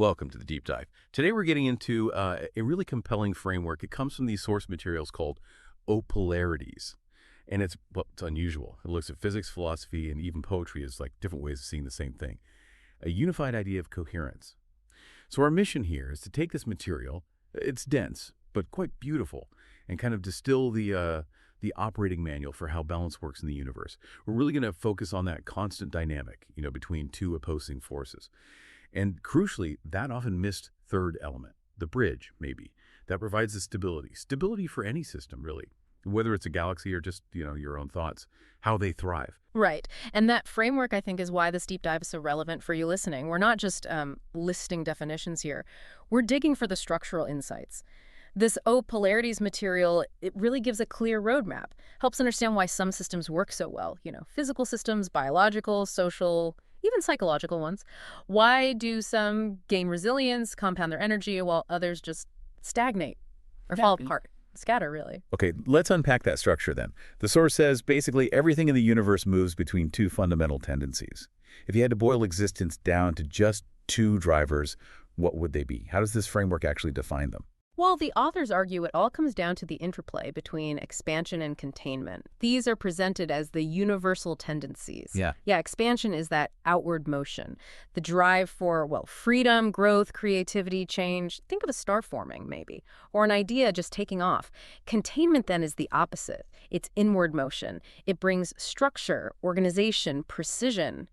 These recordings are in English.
Welcome to the deep dive. Today we're getting into a really compelling framework. It comes from these source materials called opolarities. And it's unusual. It looks at physics, philosophy, and even poetry as like different ways of seeing the same thing. A unified idea of coherence. So our mission here is to take this material, it's dense, but quite beautiful, and kind of distill the operating manual for how balance works in the universe. We're really going to focus on that constant dynamic, between two opposing forces. And crucially, that often missed third element, the bridge, maybe, that provides the stability. Stability for any system, really, whether it's a galaxy or just, your own thoughts, how they thrive. Right. And that framework, I think, is why this deep dive is so relevant for you listening. We're not just listing definitions here. We're digging for the structural insights. This O polarities material, it really gives a clear roadmap, helps understand why some systems work so well, physical systems, biological, social, even psychological ones. Why do some gain resilience, compound their energy, while others just stagnate or fall apart, scatter, really? Okay, let's unpack that structure then. The source says basically everything in the universe moves between two fundamental tendencies. If you had to boil existence down to just two drivers, what would they be? How does this framework actually define them? Well, the authors argue it all comes down to the interplay between expansion and containment. These are presented as the universal tendencies. Yeah, Expansion is that outward motion, the drive for, freedom, growth, creativity, change. Think of a star forming, maybe, or an idea just taking off. Containment, then, is the opposite. It's inward motion. It brings structure, organization, precision,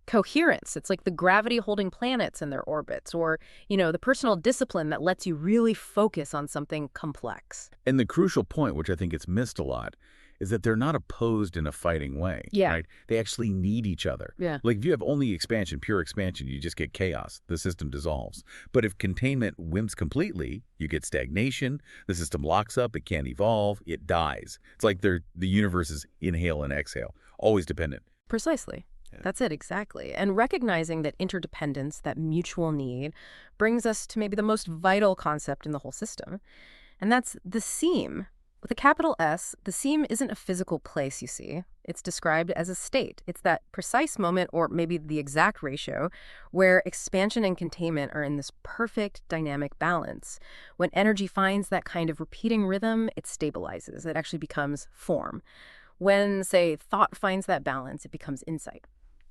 coherence. It's like the gravity holding planets in their orbits, or, the personal discipline that lets you really focus on something complex. And the crucial point, which I think gets missed a lot, is that they're not opposed in a fighting way. Yeah. Right? They actually need each other. Yeah. Like if you have only expansion, pure expansion, you just get chaos. The system dissolves. But if containment wimps completely, you get stagnation. The system locks up. It can't evolve. It dies. It's like the universe is inhale and exhale, always dependent. Precisely. That's it, exactly. And recognizing that interdependence, that mutual need, brings us to maybe the most vital concept in the whole system. And that's the seam. With a capital S, the seam isn't a physical place, you see. It's described as a state. It's that precise moment, or maybe the exact ratio, where expansion and containment are in this perfect dynamic balance. When energy finds that kind of repeating rhythm, it stabilizes. It actually becomes form. When, say, thought finds that balance, it becomes insight.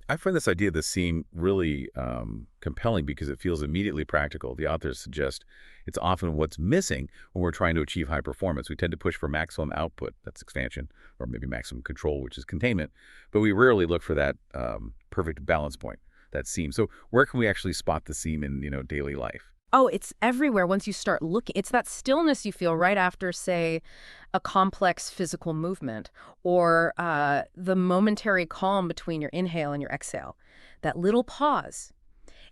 I find this idea of the seam really compelling because it feels immediately practical. The authors suggest it's often what's missing when we're trying to achieve high performance. We tend to push for maximum output, that's expansion, or maybe maximum control, which is containment, but we rarely look for that perfect balance point, that seam. So where can we actually spot the seam in daily life? Oh, it's everywhere once you start looking. It's that stillness you feel right after, say, a complex physical movement, or the momentary calm between your inhale and your exhale. That little pause.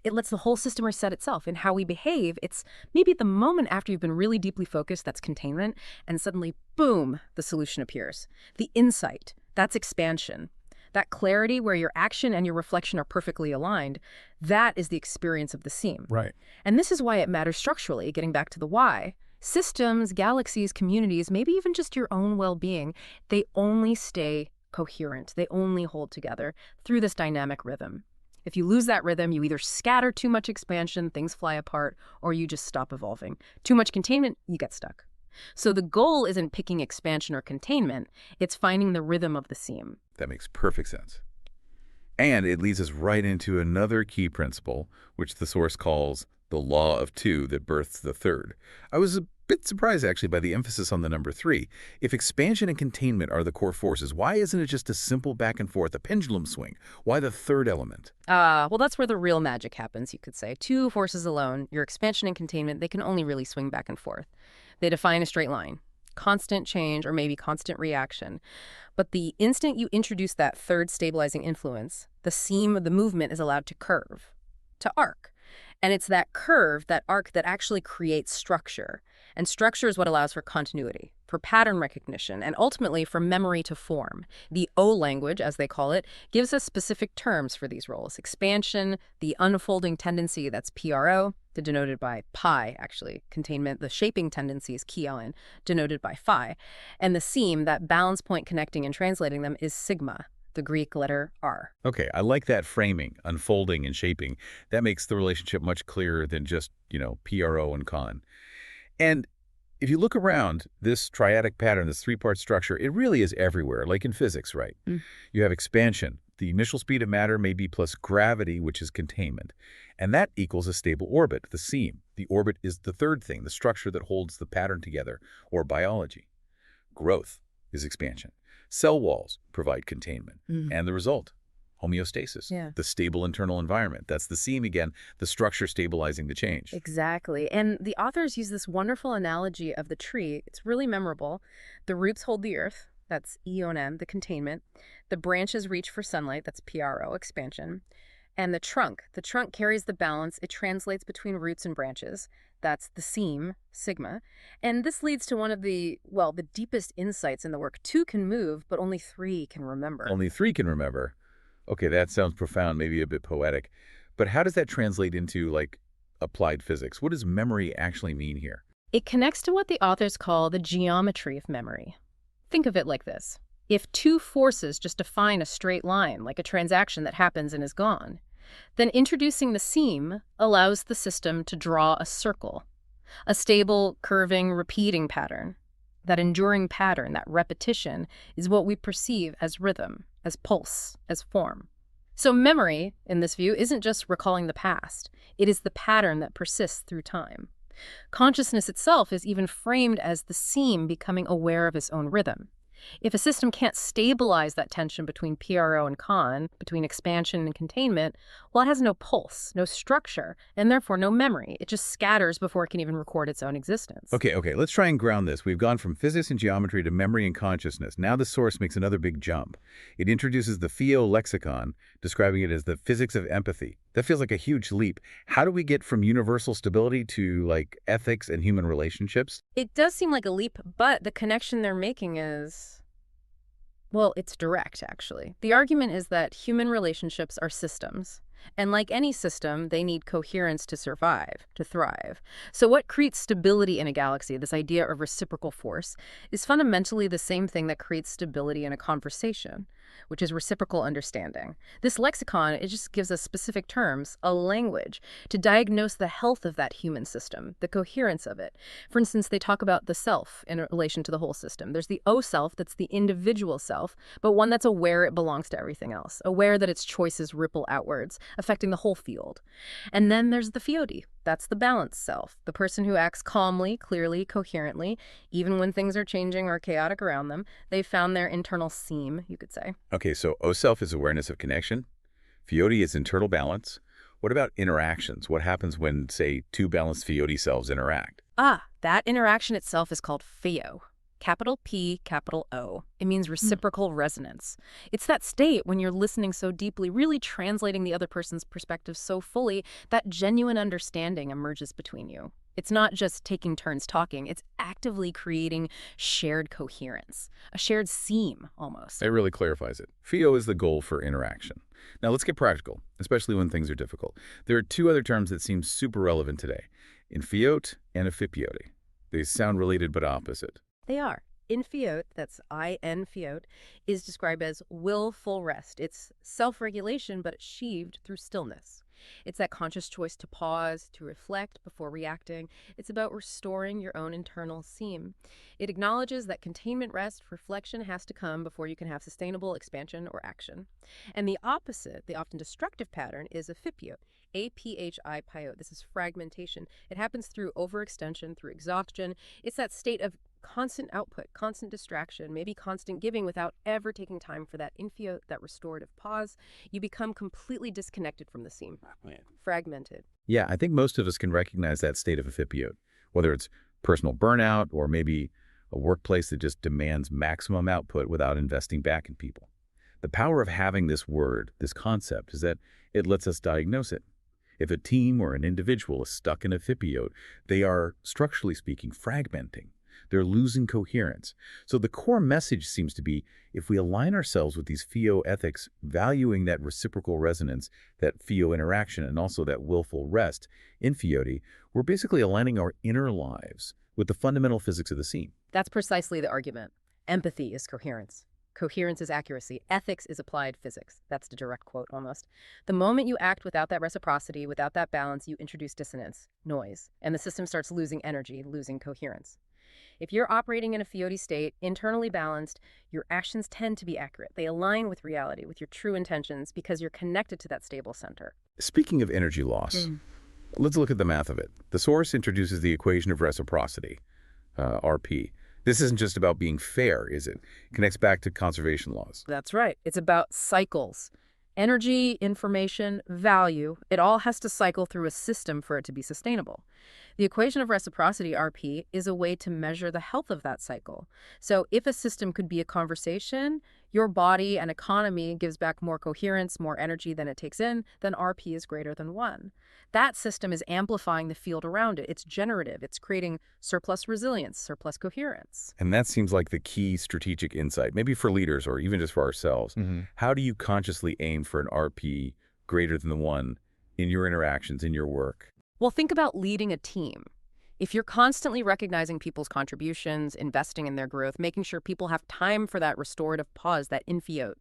It lets the whole system reset itself. In how we behave, it's maybe at the moment after you've been really deeply focused, that's containment, and suddenly, boom, the solution appears. The insight, that's expansion. That clarity where your action and your reflection are perfectly aligned, that is the experience of the seam. Right. And this is why it matters structurally, getting back to the why. Systems, galaxies, communities, maybe even just your own well-being, they only stay coherent. They only hold together through this dynamic rhythm. If you lose that rhythm, you either scatter too much expansion, things fly apart, or you just stop evolving. Too much containment, you get stuck. So the goal isn't picking expansion or containment, it's finding the rhythm of the seam. That makes perfect sense. And it leads us right into another key principle, which the source calls the law of two that births the third. I was a bit surprised, actually, by the emphasis on the number 3. If expansion and containment are the core forces, why isn't it just a simple back and forth, a pendulum swing? Why the third element? Well, that's where the real magic happens, you could say. Two forces alone, your expansion and containment, they can only really swing back and forth. They define a straight line, constant change, or maybe constant reaction. But the instant you introduce that third stabilizing influence, the seam of the movement is allowed to curve, to arc. And it's that curve, that arc, that actually creates structure. And structure is what allows for continuity, for pattern recognition, and ultimately for memory to form. The O language, as they call it, gives us specific terms for these roles. Expansion, the unfolding tendency, that's PRO, denoted by pi, actually. Containment, the shaping tendency is Kion, denoted by phi. And the seam, that balance point connecting and translating them, is sigma, the Greek letter R. Okay, I like that framing, unfolding and shaping. That makes the relationship much clearer than just, PRO and con. And if you look around, this triadic pattern, this three-part structure, it really is everywhere, like in physics, right? Mm. You have expansion. The initial speed of matter may be plus gravity, which is containment. And that equals a stable orbit, the seam. The orbit is the third thing, the structure that holds the pattern together, or biology. Growth is expansion. Cell walls provide containment. And the result, homeostasis, Yeah. the stable internal environment. That's the seam again, the structure stabilizing the change. Exactly. And the authors use this wonderful analogy of the tree. It's really memorable. The roots hold the earth. That's E-O-N, the containment. The branches reach for sunlight. That's PRO, expansion. And the trunk carries the balance. It translates between roots and branches. That's the seam, sigma. And this leads to one of the deepest insights in the work. Two can move, but only three can remember. Only three can remember. Okay, that sounds profound, maybe a bit poetic. But how does that translate into, applied physics? What does memory actually mean here? It connects to what the authors call the geometry of memory. Think of it like this. If two forces just define a straight line, like a transaction that happens and is gone, then introducing the seam allows the system to draw a circle, a stable, curving, repeating pattern. That enduring pattern, that repetition, is what we perceive as rhythm, as pulse, as form. So memory, in this view, isn't just recalling the past. It is the pattern that persists through time. Consciousness itself is even framed as the seam becoming aware of its own rhythm. If a system can't stabilize that tension between PRO and con, between expansion and containment, well, it has no pulse, no structure, and therefore no memory. It just scatters before it can even record its own existence. Okay, let's try and ground this. We've gone from physics and geometry to memory and consciousness. Now the source makes another big jump. It introduces the Theo lexicon, describing it as the physics of empathy. That feels like a huge leap. How do we get from universal stability to, ethics and human relationships? It does seem like a leap, but the connection they're making is... well, it's direct, actually. The argument is that human relationships are systems. And like any system, they need coherence to survive, to thrive. So what creates stability in a galaxy, this idea of reciprocal force, is fundamentally the same thing that creates stability in a conversation, which is reciprocal understanding. This lexicon, it just gives us specific terms, a language, to diagnose the health of that human system, the coherence of it. For instance, they talk about the self in relation to the whole system. There's the O-self, that's the individual self, but one that's aware it belongs to everything else, aware that its choices ripple outwards, affecting the whole field. And then there's the Fiode. That's the balanced self, the person who acts calmly, clearly, coherently, even when things are changing or chaotic around them. They've found their internal seam, you could say. Okay, so O-self is awareness of connection. Fiode is internal balance. What about interactions? What happens when, say, two balanced Fiode selves interact? That interaction itself is called Pheo. Capital P, capital O. It means reciprocal resonance. It's that state when you're listening so deeply, really translating the other person's perspective so fully, that genuine understanding emerges between you. It's not just taking turns talking, it's actively creating shared coherence, a shared seam, almost. It really clarifies it. Pheo is the goal for interaction. Now let's get practical, especially when things are difficult. There are two other terms that seem super relevant today, infiote and effipiode. They sound related but opposite. They are. Infiote, that's I-N fiote, is described as willful rest. It's self-regulation, but achieved through stillness. It's that conscious choice to pause, to reflect before reacting. It's about restoring your own internal seam. It acknowledges that containment, rest, reflection has to come before you can have sustainable expansion or action. And the opposite, the often destructive pattern, is effipiot. A-P-H-I-piote. This is fragmentation. It happens through overextension, through exhaustion. It's that state of constant output, constant distraction, maybe constant giving without ever taking time for that infiote, that restorative pause. You become completely disconnected from the seam, fragmented. Yeah, I think most of us can recognize that state of effipiot, whether it's personal burnout or maybe a workplace that just demands maximum output without investing back in people. The power of having this word, this concept, is that it lets us diagnose it. If a team or an individual is stuck in effipiot, they are, structurally speaking, fragmenting. They're losing coherence. So the core message seems to be, if we align ourselves with these Pheo ethics, valuing that reciprocal resonance, that Pheo interaction, and also that willful rest in Fiode, we're basically aligning our inner lives with the fundamental physics of the seam. That's precisely the argument. Empathy is coherence. Coherence is accuracy. Ethics is applied physics. That's the direct quote almost. The moment you act without that reciprocity, without that balance, you introduce dissonance, noise, and the system starts losing energy, losing coherence. If you're operating in a Fiat state, internally balanced, your actions tend to be accurate. They align with reality, with your true intentions, because you're connected to that stable center. Speaking of energy loss, let's look at the math of it. The source introduces the equation of reciprocity, RP. This isn't just about being fair, is it? It connects back to conservation laws. That's right. It's about cycles. Energy, information, value, it all has to cycle through a system for it to be sustainable. The equation of reciprocity, RP, is a way to measure the health of that cycle. So if a system could be a conversation, your body and economy gives back more coherence, more energy than it takes in, then RP is greater than 1. That system is amplifying the field around it. It's generative. It's creating surplus resilience, surplus coherence. And that seems like the key strategic insight, maybe for leaders or even just for ourselves. How do you consciously aim for an RP greater than the 1 in your interactions, in your work? Well, think about leading a team. If you're constantly recognizing people's contributions, investing in their growth, making sure people have time for that restorative pause, that infiot,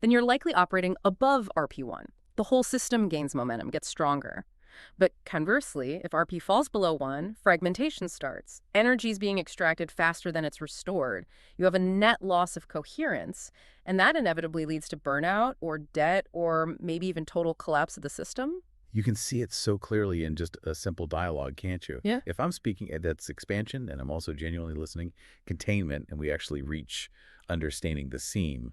then you're likely operating above RP1. The whole system gains momentum, gets stronger. But conversely, if RP falls below 1, fragmentation starts. Energy is being extracted faster than it's restored. You have a net loss of coherence, and that inevitably leads to burnout or debt or maybe even total collapse of the system. You can see it so clearly in just a simple dialogue, can't you? Yeah. If I'm speaking, that's expansion, and I'm also genuinely listening, containment, and we actually reach understanding the seam,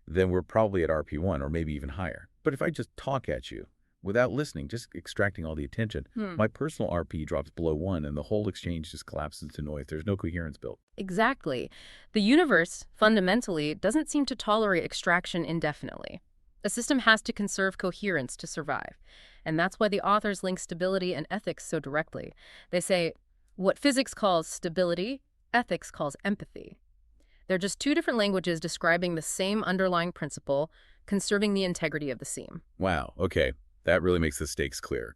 then we're probably at RP1 or maybe even higher. But if I just talk at you without listening, just extracting all the attention, my personal RP drops below 1 and the whole exchange just collapses into noise. There's no coherence built. Exactly. The universe, fundamentally, doesn't seem to tolerate extraction indefinitely. A system has to conserve coherence to survive. And that's why the authors link stability and ethics so directly. They say, what physics calls stability, ethics calls empathy. They're just two different languages describing the same underlying principle, conserving the integrity of the seam. Wow, okay. That really makes the stakes clear.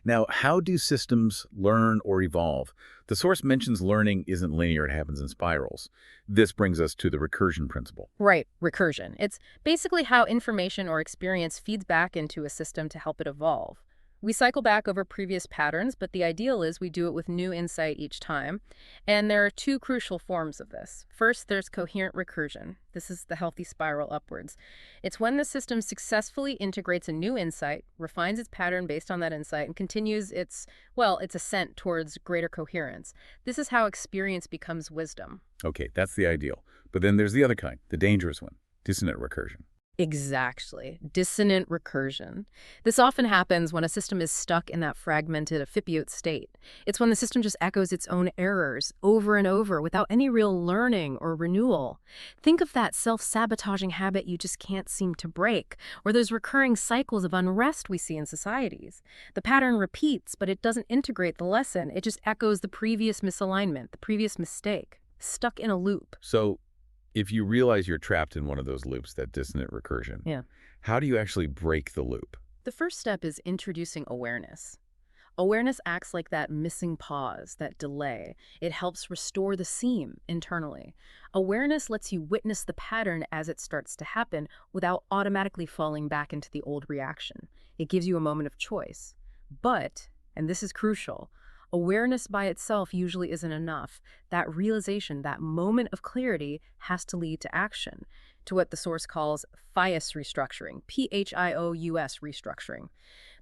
Now, how do systems learn or evolve? The source mentions learning isn't linear, it happens in spirals. This brings us to the recursion principle. Right, recursion. It's basically how information or experience feeds back into a system to help it evolve. We cycle back over previous patterns, but the ideal is we do it with new insight each time. And there are two crucial forms of this. First, there's coherent recursion. This is the healthy spiral upwards. It's when the system successfully integrates a new insight, refines its pattern based on that insight, and continues its ascent towards greater coherence. This is how experience becomes wisdom. Okay, that's the ideal. But then there's the other kind, the dangerous one, dissonant recursion. Exactly. Dissonant recursion. This often happens when a system is stuck in that fragmented Fiat state. It's when the system just echoes its own errors over and over without any real learning or renewal. Think of that self-sabotaging habit you just can't seem to break, or those recurring cycles of unrest we see in societies. The pattern repeats, but it doesn't integrate the lesson. It just echoes the previous misalignment, the previous mistake, stuck in a loop. So, if you realize you're trapped in one of those loops, that dissonant recursion, how do you actually break the loop? The first step is introducing awareness. Awareness acts like that missing pause, that delay. It helps restore the seam internally. Awareness lets you witness the pattern as it starts to happen without automatically falling back into the old reaction. It gives you a moment of choice. But, and this is crucial, awareness by itself usually isn't enough. That realization, that moment of clarity, has to lead to action, to what the source calls PHIOS restructuring, P-H-I-O-U-S restructuring.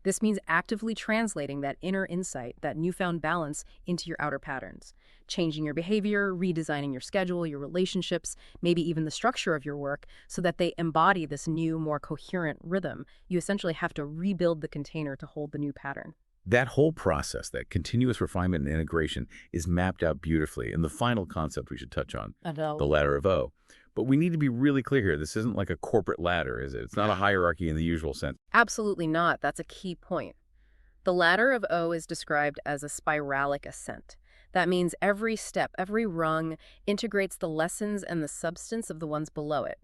This means actively translating that inner insight, that newfound balance, into your outer patterns, changing your behavior, redesigning your schedule, your relationships, maybe even the structure of your work, so that they embody this new, more coherent rhythm. You essentially have to rebuild the container to hold the new pattern. That whole process, that continuous refinement and integration, is mapped out beautifully. And the final concept we should touch on, the ladder of O. But we need to be really clear here. This isn't like a corporate ladder, is it? It's not a hierarchy in the usual sense. Absolutely not. That's a key point. The ladder of O is described as a spiralic ascent. That means every step, every rung, integrates the lessons and the substance of the ones below it.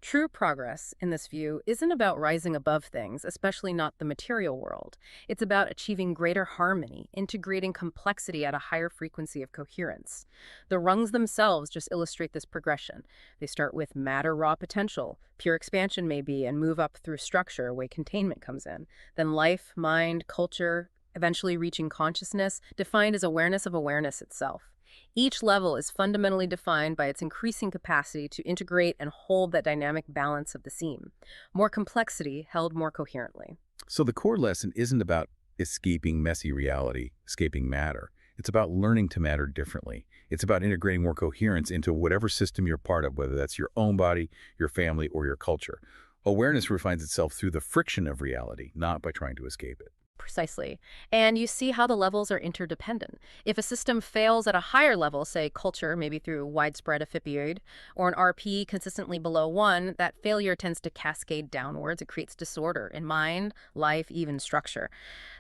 True progress, in this view, isn't about rising above things, especially not the material world. It's about achieving greater harmony, integrating complexity at a higher frequency of coherence. The rungs themselves just illustrate this progression. They start with matter raw potential, pure expansion maybe, and move up through structure where containment comes in. Then life, mind, culture, eventually reaching consciousness, defined as awareness of awareness itself. Each level is fundamentally defined by its increasing capacity to integrate and hold that dynamic balance of the seam. More complexity held more coherently. So the core lesson isn't about escaping messy reality, escaping matter. It's about learning to matter differently. It's about integrating more coherence into whatever system you're part of, whether that's your own body, your family, or your culture. Awareness refines itself through the friction of reality, not by trying to escape it. Precisely. And you see how the levels are interdependent. If a system fails at a higher level, say culture, maybe through widespread opioid, or an RP consistently below 1, that failure tends to cascade downwards. It creates disorder in mind, life, even structure.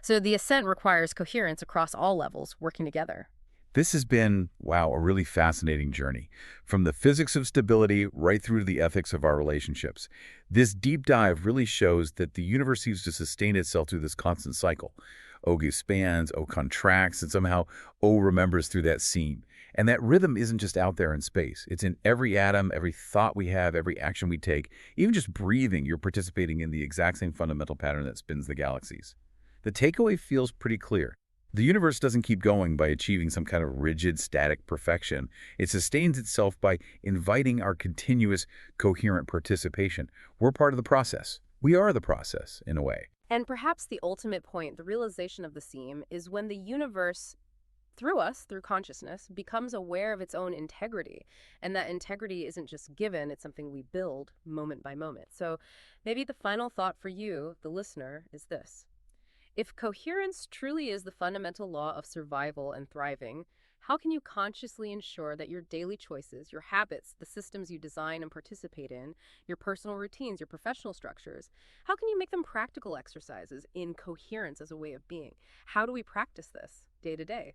So the ascent requires coherence across all levels working together. This has been, wow, a really fascinating journey. From the physics of stability right through to the ethics of our relationships. This deep dive really shows that the universe seems to sustain itself through this constant cycle. O expands, O contracts, and somehow O remembers through that seam. And that rhythm isn't just out there in space. It's in every atom, every thought we have, every action we take. Even just breathing, you're participating in the exact same fundamental pattern that spins the galaxies. The takeaway feels pretty clear. The universe doesn't keep going by achieving some kind of rigid, static perfection. It sustains itself by inviting our continuous, coherent participation. We're part of the process. We are the process, in a way. And perhaps the ultimate point, the realization of the seam, is when the universe, through us, through consciousness, becomes aware of its own integrity. And that integrity isn't just given, it's something we build moment by moment. So maybe the final thought for you, the listener, is this. If coherence truly is the fundamental law of survival and thriving, how can you consciously ensure that your daily choices, your habits, the systems you design and participate in, your personal routines, your professional structures, how can you make them practical exercises in coherence as a way of being? How do we practice this day to day?